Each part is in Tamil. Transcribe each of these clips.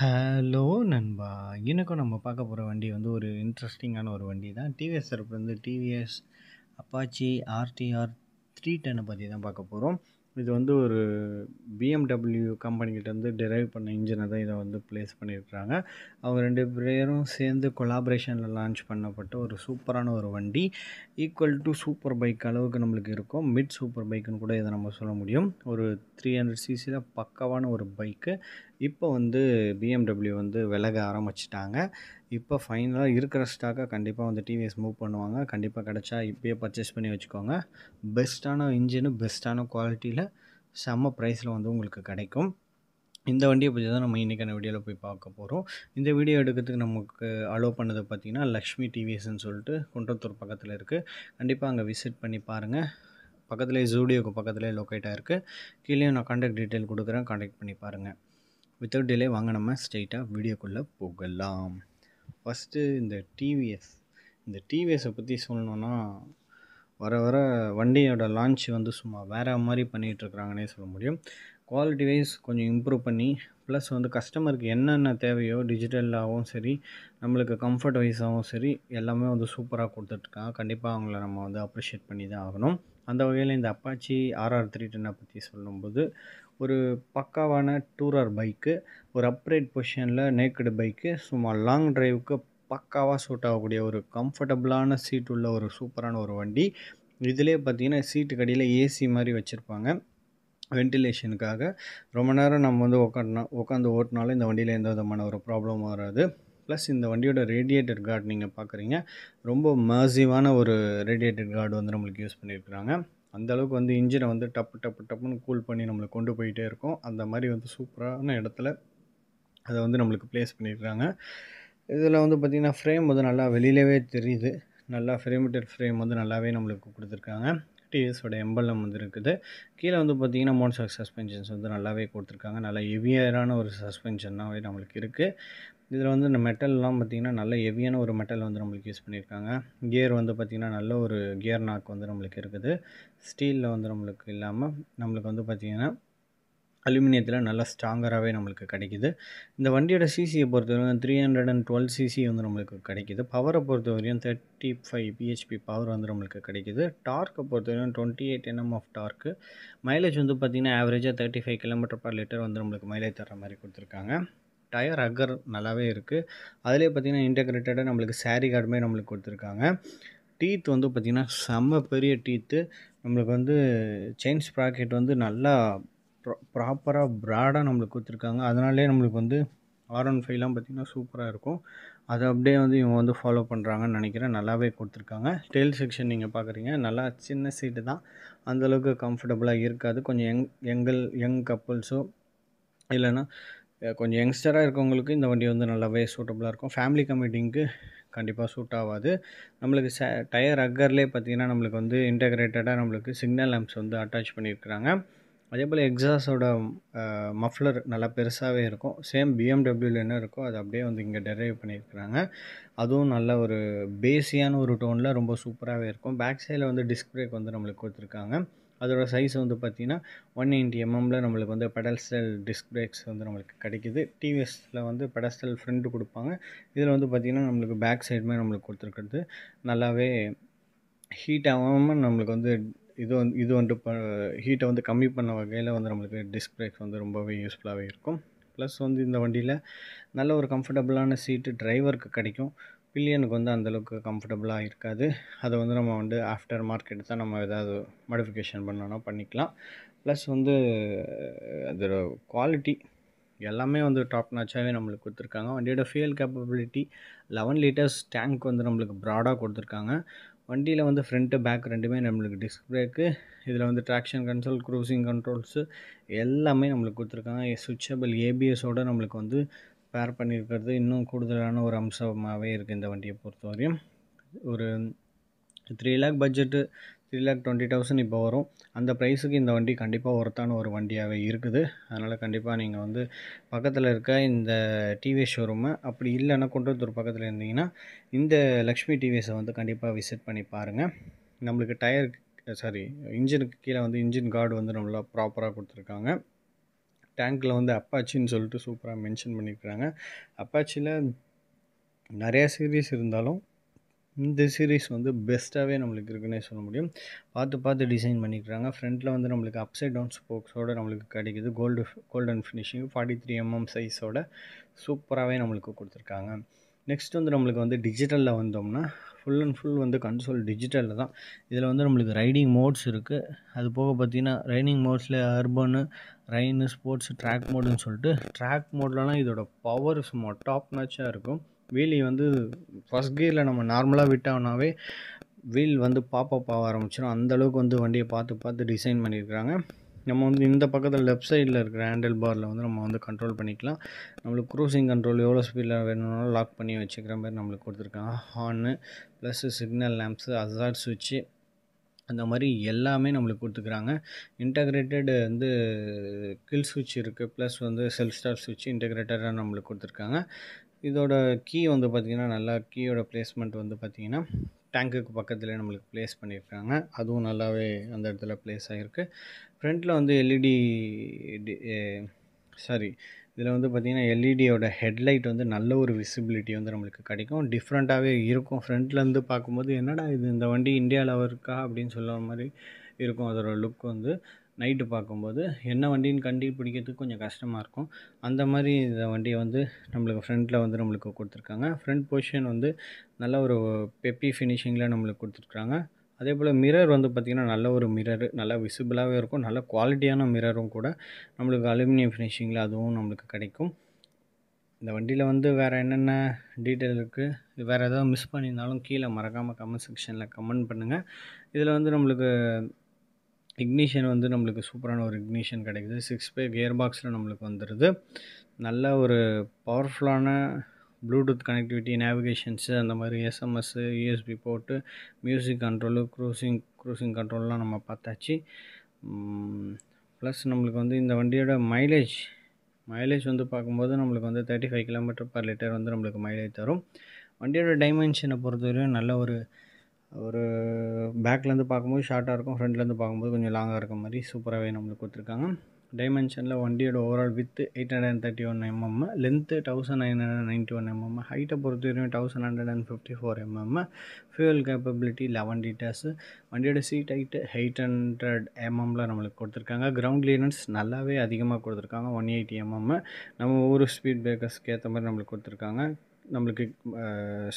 ஹலோ நண்பா! இன்னைக்கும் நம்ம பார்க்க போற வண்டி வந்து ஒரு இன்ட்ரஸ்டிங்கான ஒரு வண்டி தான். டிவிஎஸ் தரப்புலேருந்து டிவிஎஸ் அப்பாச்சி ஆர்டிஆர் 310 பத்தி தான் பார்க்க போறோம். இது வந்து ஒரு BMW கம்பெனிகிட்டேருந்து டெரைவ் பண்ண இன்ஜினை தான் இதை வந்து ப்ளேஸ் பண்ணியிருக்கிறாங்க. அவங்க 2 பேரும் சேர்ந்து கொலாபரேஷனில் லான்ச் பண்ணப்பட்ட ஒரு சூப்பரான ஒரு வண்டி. ஈக்குவல் டு சூப்பர் பைக் அளவுக்கு நம்மளுக்கு இருக்கும். மிட் சூப்பர் பைக்குன்னு கூட இதை நம்ம சொல்ல முடியும். ஒரு 300 சிசியில் பக்காவான ஒரு பைக்கு. இப்போ வந்து BMW வந்து விலக ஆரம்பிச்சிட்டாங்க. இப்போ ஃபைனலாக இருக்கிற ஸ்டாக்கை கண்டிப்பாக வந்து டிவிஎஸ் மூவ் பண்ணுவாங்க. கண்டிப்பாக கிடைச்சா இப்போயே பர்ச்சேஸ் பண்ணி வச்சுக்கோங்க. பெஸ்ட்டான இன்ஜினு, பெஸ்ட்டான குவாலிட்டியில் செம்ம ப்ரைஸில் வந்து உங்களுக்கு கிடைக்கும். இந்த வண்டியை பற்றி தான் நம்ம இன்றைக்கான வீடியோவில் போய் பார்க்க போகிறோம். இந்த வீடியோ எடுக்கிறதுக்கு நமக்கு அலோவ் பண்ணது பார்த்திங்கன்னா லக்ஷ்மி டிவிஎஸ்ன்னு சொல்லிட்டு குன்றத்தூர் பக்கத்தில் இருக்குது. கண்டிப்பாக அங்கே விசிட் பண்ணி பாருங்கள். பக்கத்துலேயே ஜூடியோக்கு பக்கத்துலேயே லொக்கேட் ஆகிருக்கு. கீழே நான் கான்டாக்ட் டீட்டெயில் கொடுக்குறேன், கான்டாக்ட் பண்ணி பாருங்கள். வித்தவுட் டிலே வாங்க நம்ம ஸ்ட்ரெயிட்டாக வீடியோக்குள்ளே போகலாம். ஃபஸ்ட்டு இந்த டிவிஎஸை பற்றி சொல்லணுன்னா வர வர வண்டியோட லான்ச் வந்து சும்மா வேறு மாதிரி பண்ணிகிட்ருக்குறாங்கன்னே சொல்ல முடியும். குவாலிட்டி வைஸ் கொஞ்சம் இம்ப்ரூவ் பண்ணி ப்ளஸ் வந்து கஸ்டமருக்கு என்னென்ன தேவையோ டிஜிட்டலாகவும் சரி, நம்மளுக்கு கம்ஃபர்ட் வைஸாகவும் சரி எல்லாமே வந்து சூப்பராக கொடுத்துட்ருக்காங்க. கண்டிப்பாக அவங்கள நம்ம வந்து அப்ரிஷியேட் பண்ணி தான் ஆகணும். அந்த வகையில் இந்த அப்பாச்சி RR 310 பற்றி சொல்லும்போது ஒரு பக்காவான டூரர் பைக்கு, ஒரு அப்ரைட் பொசிஷனில் நேக்கடு பைக்கு, சும்மா லாங் டிரைவுக்கு பக்காவாக சூட் ஆகக்கூடிய ஒரு கம்ஃபர்டபுளான சீட் உள்ள ஒரு சூப்பரான ஒரு வண்டி. இதிலே பார்த்தீங்கன்னா சீட்டுக்கு அடியில் ஏசி மாதிரி வச்சுருப்பாங்க வென்டிலேஷனுக்காக. ரொம்ப நேரம் நம்ம வந்து உட்காந்து ஓட்டினாலும் இந்த வண்டியில் எந்த விதமான ஒரு ப்ராப்ளமும் வராது. ப்ளஸ் இந்த வண்டியோட ரேடியேட்டர் கார்டு நீங்கள் பார்க்குறீங்க, ரொம்ப மேசிவான ஒரு ரேடியேட்டர் கார்டு வந்து நம்மளுக்கு யூஸ் பண்ணியிருக்கிறாங்க. அந்தளவுக்கு வந்து இன்ஜினை வந்து டப்புன்னு கூல் பண்ணி நம்மளுக்கு கொண்டு போயிட்டே இருக்கும். அந்த மாதிரி வந்து சூப்பரான இடத்துல அதை வந்து நம்மளுக்கு ப்ளேஸ் பண்ணியிருக்கிறாங்க. இதில் வந்து பார்த்திங்கன்னா ஃப்ரேம் வந்து நல்லா வெளியிலவே தெரியுது. நல்லா ஃப்ரேமிட்டட் ஃப்ரேம் வந்து நல்லாவே நம்மளுக்கு கொடுத்துருக்காங்க. டிவிஎஸோட எம்பலம் வந்து இருக்குது. கீழே வந்து பார்த்திங்கன்னா மோனோஷாக் சஸ்பென்ஷன்ஸ் வந்து நல்லாவே கொடுத்துருக்காங்க. நல்லா ஹெவியரான ஒரு சஸ்பென்ஷனாகவே நம்மளுக்கு இருக்குது. இதில் வந்து இந்த மெட்டல்லாம் பார்த்திங்கன்னா நல்ல ஹெவியான ஒரு மெட்டல் வந்து நம்மளுக்கு யூஸ் பண்ணியிருக்காங்க. கியர் வந்து பார்த்திங்கன்னா நல்ல ஒரு கியர் நாக் வந்து நம்மளுக்கு இருக்குது. ஸ்டீலில் வந்து நம்மளுக்கு இல்லாமல் நம்மளுக்கு வந்து பார்த்திங்கன்னா அலுமினியத்தில் நல்லா ஸ்ட்ராங்கராகவே நம்மளுக்கு கிடைக்கிது. இந்த வண்டியோட சிசியை பொறுத்தவரைக்கும் 312 சிசி வந்து நம்மளுக்கு கிடைக்கிது. பவரை பொறுத்தவரையும் 35 பிஹெச்பி பவர் வந்து நம்மளுக்கு கிடைக்கிது. டார்க்கை பொறுத்தவரைக்கும் 28 Nm ஆஃப் டார்க்கு. மைலேஜ் வந்து பார்த்திங்கன்னா ஆவரேஜாக 35 km/லிட்டர் வந்து நம்மளுக்கு மைலேஜ் தர மாதிரி கொடுத்துருக்காங்க. டயர் அக்கர் நல்லாவே இருக்குது. அதிலே பார்த்திங்கன்னா இன்டெகிரேட்டடாக நம்மளுக்கு சாரி கார்டுமே நம்மளுக்கு கொடுத்துருக்காங்க. டீத் வந்து பார்த்திங்கன்னா செம்ம பெரிய டீத்து. நம்மளுக்கு வந்து செயின் ஸ்ப்ராக்கெட் வந்து நல்லா ப்ராப்பராக ப்ராடாக நம்மளுக்கு கொடுத்துருக்காங்க. அதனாலே நம்மளுக்கு வந்து R15லாம் பார்த்திங்கன்னா சூப்பராக இருக்கும். அதை அப்படியே வந்து இவங்க வந்து ஃபாலோ பண்ணுறாங்கன்னு நினைக்கிறேன். நல்லாவே கொடுத்துருக்காங்க. டெயில் செக்ஷன் நீங்கள் பார்க்குறீங்க, நல்லா சின்ன சீட்டு தான், அந்தளவுக்கு கம்ஃபர்டபுளாக இருக்காது. கொஞ்சம் யங் கப்புள்ஸோ இல்லைன்னா கொஞ்சம் யங்ஸ்டராக இருக்கவங்களுக்கு இந்த வண்டி வந்து நல்லாவே சூட்டபுளாக இருக்கும். ஃபேமிலி கம்யூட்டிங்க்கு கண்டிப்பாக சூட் ஆகாது. நம்மளுக்கு டயர் அக்கர்லேயே பார்த்திங்கன்னா நம்மளுக்கு வந்து இன்டெகிரேட்டடாக நம்மளுக்கு சிக்னல் லேம்ப்ஸ் வந்து அட்டாச் பண்ணியிருக்கிறாங்க. அதே போல் எக்ஸாஸோட மஃப்ளர் நல்லா பெருசாகவே இருக்கும். சேம் BMWவில் என்ன இருக்கோ அது அப்படியே வந்து இங்கே டெரைவ் பண்ணியிருக்கிறாங்க. அதுவும் நல்ல ஒரு பேஸியான ஒரு டோனில் ரொம்ப சூப்பராகவே இருக்கும். பேக் சைடில் வந்து டிஸ்க் பிரேக் வந்து நம்மளுக்கு கொடுத்துருக்காங்க. அதோட சைஸ் வந்து பார்த்திங்கன்னா 190 mm நம்மளுக்கு வந்து பெடஸ்டல் டிஸ்க் பிரேக்ஸ் வந்து நம்மளுக்கு கிடைக்கிது. டிவிஎஸில் வந்து பெடஸ்டல் ஃப்ரண்ட்டு கொடுப்பாங்க. இதில் வந்து பார்த்திங்கன்னா நம்மளுக்கு பேக் சைடுமே நம்மளுக்கு கொடுத்துருக்கிறது நல்லாவே ஹீட் ஆகாமல் நம்மளுக்கு வந்து இது வந்து ஹீட்டை வந்து கம்மி பண்ண வகையில் வந்து நம்மளுக்கு டிஸ்க் பிரேக்ஸ் வந்து ரொம்பவே யூஸ்ஃபுல்லாகவே இருக்கும். ப்ளஸ் வந்து இந்த வண்டியில் நல்ல ஒரு கம்ஃபர்டபுளான சீட்டு டிரைவருக்கு கிடைக்கும். பில்லியனுக்கு வந்து அந்தளவுக்கு கம்ஃபர்டபுளாக இருக்காது. அதை வந்து நம்ம வந்து ஆஃப்டர் மார்க்கெட் தான் நம்ம ஏதாவது மாடிஃபிகேஷன் பண்ணோன்னா பண்ணிக்கலாம். ப்ளஸ் வந்து அதோட குவாலிட்டி எல்லாமே வந்து டாப் நாச்சாகவே நம்மளுக்கு கொடுத்துருக்காங்க. வண்டியோட ஃபியூயல் கேப்பபிலிட்டி 11 லிட்டர்ஸ் டேங்க் வந்து நம்மளுக்கு ப்ராடாக கொடுத்துருக்காங்க. வண்டியில் வந்து ஃப்ரண்ட்டு பேக் ரெண்டுமே நம்மளுக்கு டிஸ்க் பிரேக்கு, இதில் வந்து ட்ராக்ஷன் கண்ட்ரோல், க்ரூசிங் கண்ட்ரோல்ஸு எல்லாமே நம்மளுக்கு கொடுத்துருக்காங்க. சுவிட்சபிள் ABSோடு நம்மளுக்கு வந்து பேர் பண்ணியிருக்கிறது இன்னும் கூடுதலான ஒரு அம்சமாகவே இருக்குது இந்த வண்டியை பொறுத்தவரையும். ஒரு 3 lakh பட்ஜெட்டு 3,20,000 இப்போ வரும். அந்த ப்ரைஸுக்கு இந்த வண்டி கண்டிப்பாக ஒர்த்தான ஒரு வண்டியாகவே இருக்குது. அதனால் கண்டிப்பாக நீங்கள் வந்து பக்கத்தில் இருக்க இந்த டிவிஎஸ் ஷோரூமை, அப்படி இல்லைன்னா குன்றத்தூர் பக்கத்தில் இருந்தீங்கன்னா இந்த லக்ஷ்மி டிவிஎஸை வந்து கண்டிப்பாக விசிட் பண்ணி பாருங்கள். நம்மளுக்கு இன்ஜினுக்கு கீழே வந்து இன்ஜின் கார்டு வந்து நல்லா ப்ராப்பராக கொடுத்துருக்காங்க. டேங்க்கில் வந்து அப்பாச்சின்னு சொல்லிட்டு சூப்பராக மென்ஷன் பண்ணியிருக்கிறாங்க. அப்பாச்சியில் நிறையா சீரீஸ் இருந்தாலும் இந்த சீரீஸ் வந்து பெஸ்ட்டாகவே நம்மளுக்கு இருக்குன்னே சொல்ல முடியும். பார்த்து டிசைன் பண்ணிக்கிறாங்க. ஃப்ரண்ட்டில் வந்து நம்மளுக்கு அப்சைட் டவுன் ஸ்போக்ஸோடு நம்மளுக்கு கிடைக்குது. கோல்டன் ஃபினிஷிங் 43 mm சைஸோட சூப்பராகவே நம்மளுக்கு கொடுத்துருக்காங்க. நெக்ஸ்ட் வந்து நம்மளுக்கு வந்து டிஜிட்டலில் வந்தோம்னா ஃபுல் அண்ட் ஃபுல் வந்து கன்சோல் டிஜிட்டலில் தான். இதில் வந்து நம்மளுக்கு ரைடிங் மோட்ஸ் இருக்குது. அது போக பார்த்திங்கன்னா ரைடிங் மோட்ஸில் அர்பனு, ரைனு, ஸ்போர்ட்ஸ், ட்ராக் மோடுன்னு சொல்லிட்டு ட்ராக் மோட்லலாம் இதோட பவர் சும்மா டாப் நாச்சாக இருக்கும். வீலி வந்து ஃபஸ்ட் கியரில் நம்ம நார்மலாக விட்டோம்னாவே வீல் வந்து பாப்பப் ஆக ஆரம்பிச்சிடும். அந்தளவுக்கு வந்து வண்டியை பார்த்து டிசைன் பண்ணியிருக்கிறாங்க. நம்ம வந்து இந்த பக்கத்தில் லெஃப்ட் சைடில் இருக்கிற ஹேண்டில் பாரில் வந்து நம்ம வந்து கண்ட்ரோல் பண்ணிக்கலாம். நம்மளுக்கு க்ரூசிங் கண்ட்ரோல் எவ்வளோ ஸ்பீடில் வேணும்னாலும் லாக் பண்ணி வச்சுக்கிற மாதிரி நம்மளுக்கு கொடுத்துருக்காங்க. Horn plus signal lamps, hazard சுவிட்சு, அந்த மாதிரி எல்லாமே நம்மளுக்கு கொடுத்துக்கிறாங்க. இன்டகிரேட்டட் வந்து கில் சுவிட்ச் இருக்குது, ப்ளஸ் வந்து செல்ஃப் ஸ்டார்ட் சுவிட்ச் இன்டகிரேட்டடாக நம்மளுக்கு கொடுத்துருக்காங்க. இதோட கீ வந்து பார்த்திங்கன்னா நல்லா கீயோட பிளேஸ்மெண்ட் வந்து பார்த்திங்கன்னா டேங்க்குக்கு பக்கத்தில் நம்மளுக்கு ப்ளேஸ் பண்ணியிருக்காங்க. அதுவும் நல்லாவே அந்த இடத்துல ப்ளேஸ் ஆகிருக்கு. ஃப்ரண்ட்டில் வந்து இதில் வந்து பார்த்திங்கன்னா எல்இடியோட ஹெட்லைட் வந்து நல்ல ஒரு விசிபிலிட்டி வந்து நம்மளுக்கு கிடைக்கும். டிஃப்ரெண்ட்டாகவே இருக்கும். ஃப்ரண்ட்லேருந்து பார்க்கும்போது என்னடா இது இந்த வண்டி இந்தியாவில் இருக்கா அப்படின்னு சொல்கிற மாதிரி இருக்கும். அதோட லுக் வந்து நைட்டு பார்க்கும்போது என்ன வண்டின்னு கண்டுபிடிக்கிறதுக்கு கொஞ்சம் கஷ்டமாக இருக்கும். அந்த மாதிரி இந்த வண்டியை வந்து நம்மளுக்கு ஃப்ரண்ட்டில் வந்து நம்மளுக்கு கொடுத்துருக்காங்க. ஃப்ரண்ட் பொசிஷன் வந்து நல்ல ஒரு பெப்பி ஃபினிஷிங்கில் நம்மளுக்கு கொடுத்துருக்காங்க. அதே போல் மிரர் வந்து பார்த்திங்கன்னா நல்ல ஒரு மிரரு, நல்லா விசிபிளாகவே இருக்கும். நல்ல குவாலிட்டியான மிரரும் கூட நம்மளுக்கு அலுமினியம் ஃபினிஷிங்கில் அதுவும் நம்மளுக்கு கிடைக்கும். இந்த வண்டியில் வந்து வேறு என்னென்ன டீட்டெயில் இருக்குது, வேறு ஏதாவது மிஸ் பண்ணியிருந்தாலும் கீழே மறக்காமல் கமெண்ட் செக்ஷனில் கமெண்ட் பண்ணுங்கள். இதில் வந்து நம்மளுக்கு இக்னிஷன் வந்து நம்மளுக்கு சூப்பரான ஒரு இக்னிஷன் கிடைக்குது. 6 ஸ்பீட் கியர் பாக்ஸில் நம்மளுக்கு வந்துடுது. நல்ல ஒரு பவர்ஃபுல்லான ப்ளூடூத் கனெக்டிவிட்டி, நேவிகேஷன்ஸு, அந்த மாதிரி SMS, USB port, music control, cruising கண்ட்ரோல்லாம் நம்ம பார்த்தாச்சு. ப்ளஸ் நம்மளுக்கு வந்து இந்த வண்டியோட மைலேஜ் வந்து பார்க்கும்போது நம்மளுக்கு வந்து 35 km/L வந்து நம்மளுக்கு மைலேஜ் தரும். வண்டியோட டைமென்ஷனை பொறுத்தவரையும் நல்ல ஒரு பேக்லேருந்து பார்க்கும்போது ஷார்ட்டாக இருக்கும், ஃப்ரண்ட்லேருந்து பார்க்கும்போது கொஞ்சம் லாங்காக இருக்க மாதிரி சூப்பராகவே நம்மளுக்கு கொடுத்துருக்காங்க. டைமென்ஷனில் வண்டியோட overall with 831 mm, length 1991 mm, ஹைட்டை பொறுத்தவரையும் 1154 mm, ஃபியூவல் கேப்பபிலிட்டி 11 liters, வண்டியோட சீட் ஹைட்டு 800 mm நம்மளுக்கு கொடுத்துருக்காங்க. கிரவுண்ட் கிளியரன்ஸ் நல்லாவே அதிகமாக கொடுத்துருக்காங்க, 180 mm. நம்ம ஒவ்வொரு ஸ்பீட் பிரேக்கர்ஸ்க்கு ஏற்ற மாதிரி நம்மளுக்கு கொடுத்துருக்காங்க. நம்மளுக்கு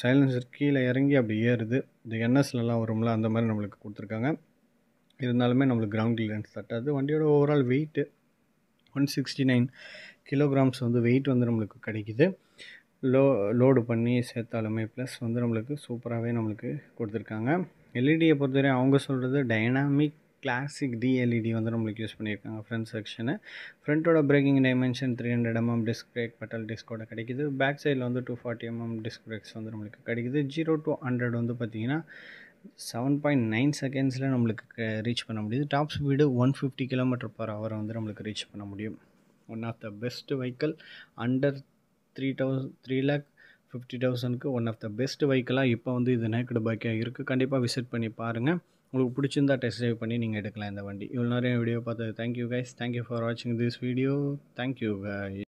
சைலன்சர் கீழே இறங்கி அப்படி ஏறுது, இந்த என்எஸ்லலாம் வரும்ல அந்த மாதிரி நம்மளுக்கு கொடுத்துருக்காங்க. இருந்தாலுமே நம்மளுக்கு கிரவுண்ட் கிளியரன்ஸ் தட்டாது. வண்டியோட ஓவரால் வெயிட்டு 169 kilograms வந்து வெயிட் வந்து நம்மளுக்கு கிடைக்குது. லோடு பண்ணி சேர்த்தாலுமே ப்ளஸ் வந்து நம்மளுக்கு சூப்பராகவே நம்மளுக்கு கொடுத்துருக்காங்க. எல்இடியை பொறுத்தவரை அவங்க சொல்கிறது டைனாமிக் கிளாசிக் டிஎல்இடி வந்து நம்மளுக்கு யூஸ் பண்ணியிருக்காங்க ஃப்ரண்ட் செக்ஷனு. ஃப்ரண்ட்டோட braking dimension 300 mm disc brake petal டிஸ்கோட கிடைக்குது. பேக் சைடில் வந்து 240 mm டிஸ்க் பிரேக்ஸ் வந்து நம்மளுக்கு கிடைக்குது. 0 to 100 வந்து பார்த்திங்கன்னா 7.9 secondsல நம்மளுக்கு ரீச் பண்ண முடியுது. டாப் ஸ்பீடு 150 km/h வந்து நம்மளுக்கு ரீச் பண்ண முடியும். One of the best vehicle under 3,50,000க்கு ஒன் ஆஃப் த பெஸ்ட் வெஹிக்கிளாக இப்போ வந்து இது நேக்கடு பைக்காக இருக்குது. கண்டிப்பாக விசிட் பண்ணி பாருங்கள். உங்களுக்கு பிடிச்சிருந்தா டெஸ்ட் ட்ரைவ் பண்ணி நீங்கள் எடுக்கலாம் இந்த வண்டி. இவ்வளோ நேரம் வீடியோ பார்த்தது தேங்க்யூ கைஸ். தேங்க்யூ ஃபார் வாட்சிங் திஸ் வீடியோ. Thank you guys.